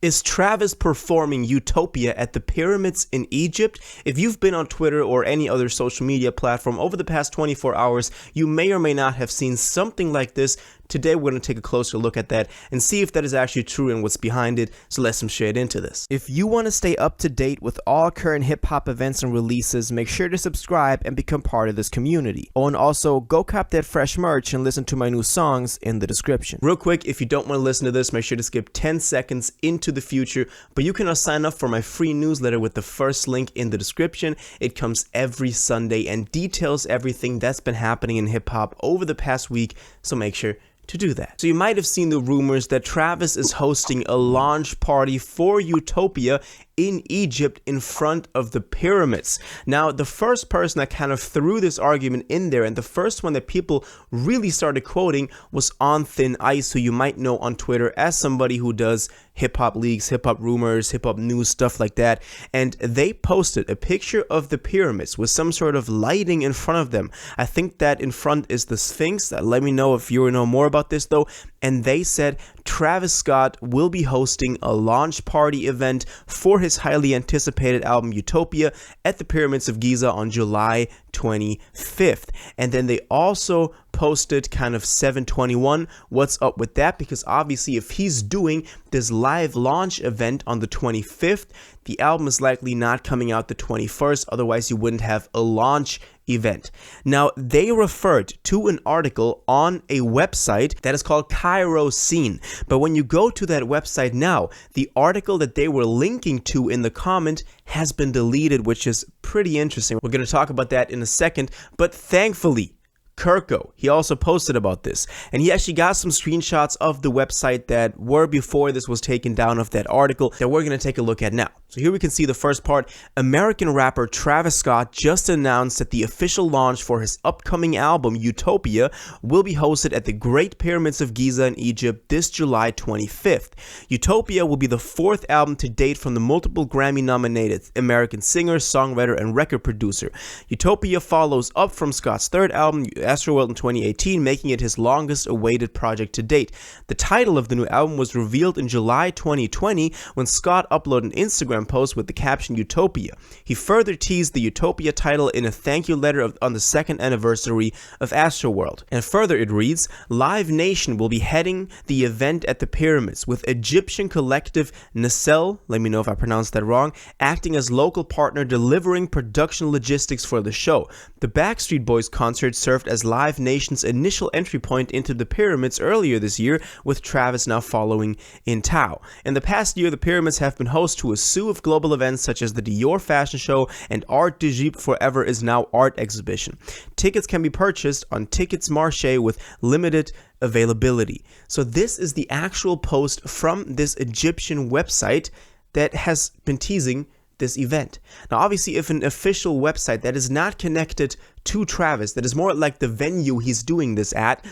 Is Travis performing Utopia at the pyramids in Egypt? If you've been on Twitter or any other social media platform over the past 24 hours, you may or may not have seen something like this. Today we're going to take a closer look at that and see if that is actually true and what's behind it, so let's jump straight into this. If you want to stay up to date with all current hip-hop events and releases, make sure to subscribe and become part of this community. Oh, and also, go cop that fresh merch and listen to my new songs in the description. Real quick, if you don't want to listen to this, make sure to skip 10 seconds into the future, but you can now sign up for my free newsletter with the first link in the description. It comes every Sunday and details everything that's been happening in hip-hop over the past week, so make sure to do that. So you might have seen the rumors that Travis is hosting a launch party for Utopia in Egypt in front of the pyramids. Now, the first person that kind of threw this argument in there, and the first one that people really started quoting, was On Thin Ice, who you might know on Twitter as somebody who does hip-hop leaks, hip-hop rumors, hip-hop news, stuff like that. And they posted a picture of the pyramids with some sort of lighting in front of them. I think that in front is the Sphinx. Let me know if you know more about this though. And they said Travis Scott will be hosting a launch party event for his highly anticipated album Utopia at the Pyramids of Giza on July 25th. And then they also posted kind of 721 what's up with that, because obviously if he's doing this live launch event on the 25th, the album is likely not coming out the 21st, otherwise you wouldn't have a launch event. Now, they referred to an article on a website that is called Cairo Scene, but when you go to that website now, the article that they were linking to in the comment has been deleted, which is pretty interesting. We're going to talk about that in a second, but thankfully, Kirko, he also posted about this, and he actually got some screenshots of the website that were before this was taken down of that article that we're going to take a look at now. So here we can see the first part. American rapper Travis Scott just announced that the official launch for his upcoming album Utopia will be hosted at the Great Pyramids of Giza in Egypt this July 25th. Utopia will be the fourth album to date from the multiple Grammy-nominated American singer, songwriter, and record producer. Utopia follows up from Scott's third album, Astroworld, in 2018, making it his longest-awaited project to date. The title of the new album was revealed in July 2020 when Scott uploaded an Instagram post with the caption Utopia. He further teased the Utopia title in a thank you letter on the second anniversary of Astroworld. And further it reads, Live Nation will be heading the event at the pyramids, with Egyptian collective Nacelle, let me know if I pronounced that wrong, acting as local partner delivering production logistics for the show. The Backstreet Boys concert served as Live Nation's initial entry point into the pyramids earlier this year, with Travis now following in tow. In the past year, the pyramids have been host to a slew of global events such as the Dior fashion show and Art d'Egypte Forever is Now art exhibition. Tickets can be purchased on Tickets Marché with limited availability. So this is the actual post from this Egyptian website that has been teasing this event. Now, obviously, if an official website that is not connected to Travis, that is more like the venue he's doing this at,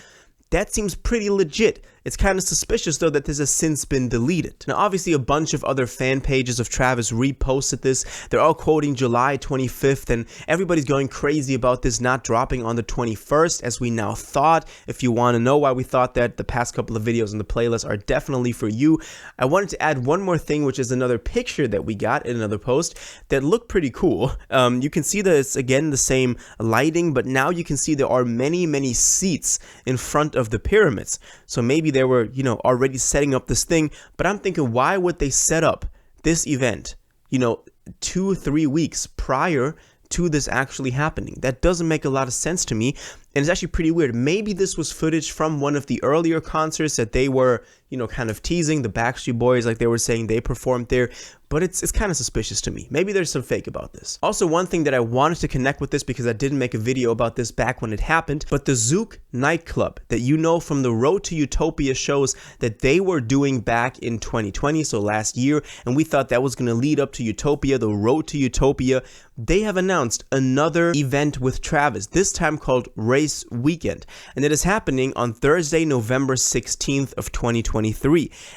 that seems pretty legit. It's kind of suspicious, though, that this has since been deleted. Now, obviously, a bunch of other fan pages of Travis reposted this. They're all quoting July 25th, and everybody's going crazy about this not dropping on the 21st, as we now thought. If you want to know why we thought that, the past couple of videos in the playlist are definitely for you. I wanted to add one more thing, which is another picture that we got in another post that looked pretty cool. You can see that it's, again, the same lighting, but now you can see there are many, many seats in front of the pyramids. So maybe they were, already setting up this thing, but I'm thinking, why would they set up this event, 2-3 weeks prior to this actually happening? That doesn't make a lot of sense to me, and it's actually pretty weird. Maybe this was footage from one of the earlier concerts that they were, kind of teasing, the Backstreet Boys, like they were saying they performed there, but it's kind of suspicious to me. Maybe there's some fake about this. Also, one thing that I wanted to connect with this, because I didn't make a video about this back when it happened, but the Zouk nightclub that you know from the Road to Utopia shows that they were doing back in 2020, so last year, and we thought that was going to lead up to Utopia, the Road to Utopia. They have announced another event with Travis, this time called Race Weekend, and it is happening on Thursday, November 16th of 2023.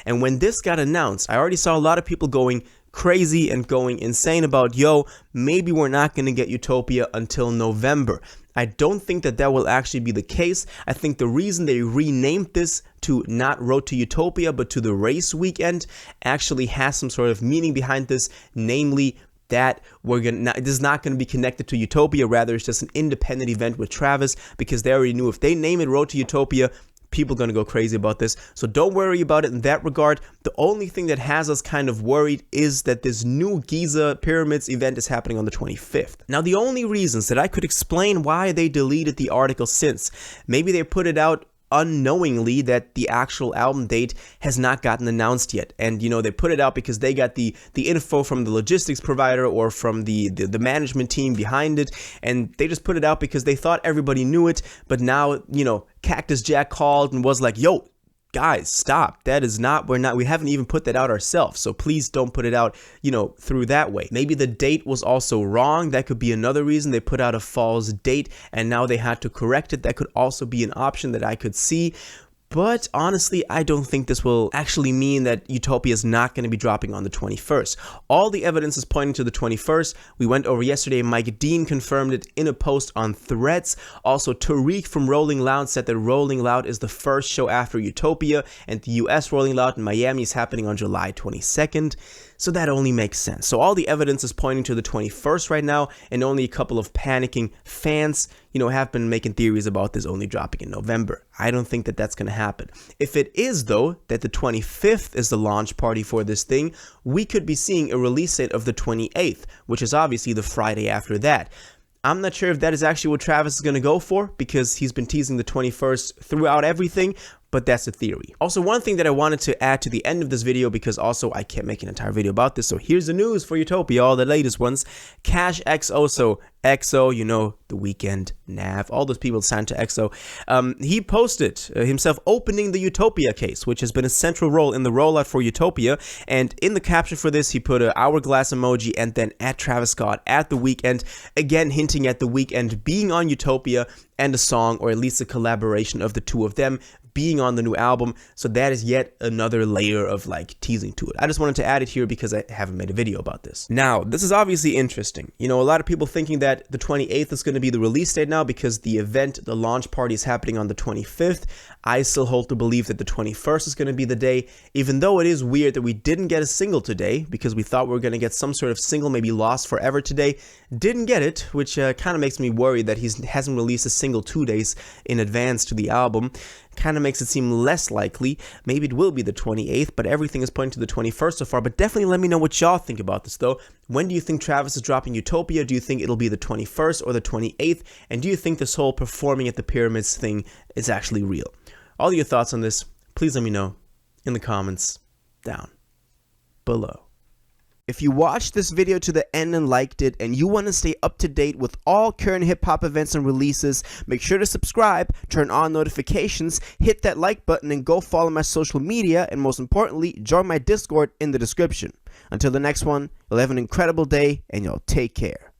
And when this got announced, I already saw a lot of people going crazy and going insane about, maybe we're not going to get Utopia until November. I don't think that that will actually be the case. I think the reason they renamed this to not Road to Utopia, but to the race weekend actually has some sort of meaning behind this, namely that this is not going to be connected to Utopia. Rather, it's just an independent event with Travis, because they already knew if they name it Road to Utopia, people are going to go crazy about this. So don't worry about it in that regard. The only thing that has us kind of worried is that this new Giza Pyramids event is happening on the 25th. Now, the only reasons that I could explain why they deleted the article since, maybe they put it out unknowingly that the actual album date has not gotten announced yet, and they put it out because they got the info from the logistics provider or from the management team behind it, and they just put it out because they thought everybody knew it. But now Cactus Jack called and was like, yo guys, stop. That is not, we haven't even put that out ourselves. So please don't put it out, through that way. Maybe the date was also wrong. That could be another reason they put out a false date and now they had to correct it. That could also be an option that I could see. But honestly, I don't think this will actually mean that Utopia is not going to be dropping on the 21st. All the evidence is pointing to the 21st. We went over yesterday. Mike Dean confirmed it in a post on Threads. Also, Tariq from Rolling Loud said that Rolling Loud is the first show after Utopia, and the US Rolling Loud in Miami is happening on July 22nd. So that only makes sense. So all the evidence is pointing to the 21st right now, and only a couple of panicking fans, have been making theories about this only dropping in November. I don't think that that's going to happen. If it is, though, that the 25th is the launch party for this thing, we could be seeing a release date of the 28th, which is obviously the Friday after that. I'm not sure if that is actually what Travis is going to go for, because he's been teasing the 21st throughout everything, but that's a theory. Also, one thing that I wanted to add to the end of this video, because also I can't make an entire video about this, so here's the news for Utopia, all the latest ones. Cash XO, so XO, The Weeknd, Nav, all those people signed to XO. He posted himself opening the Utopia case, which has been a central role in the rollout for Utopia, and in the caption for this, he put an hourglass emoji and then at Travis Scott at The Weeknd, again hinting at The Weeknd being on Utopia and a song, or at least a collaboration of the two of them, being on the new album. So that is yet another layer of teasing to it. I just wanted to add it here because I haven't made a video about this. Now, this is obviously interesting. A lot of people thinking that the 28th is going to be the release date now because the event, the launch party, is happening on the 25th. I still hold to believe that the 21st is going to be the day, even though it is weird that we didn't get a single today, because we thought we were going to get some sort of single, maybe Lost Forever today. Didn't get it, which kind of makes me worried that he hasn't released a single 2 days in advance to the album. Kind of makes it seem less likely. Maybe it will be the 28th, but everything is pointing to the 21st so far. But definitely let me know what y'all think about this, though. When do you think Travis is dropping Utopia? Do you think it'll be the 21st or the 28th? And do you think this whole performing at the pyramids thing is actually real? All your thoughts on this, please let me know in the comments down below. If you watched this video to the end and liked it, and you want to stay up to date with all current hip-hop events and releases, make sure to subscribe, turn on notifications, hit that like button, and go follow my social media, and most importantly, join my Discord in the description. Until the next one, you'll have an incredible day, and y'all take care.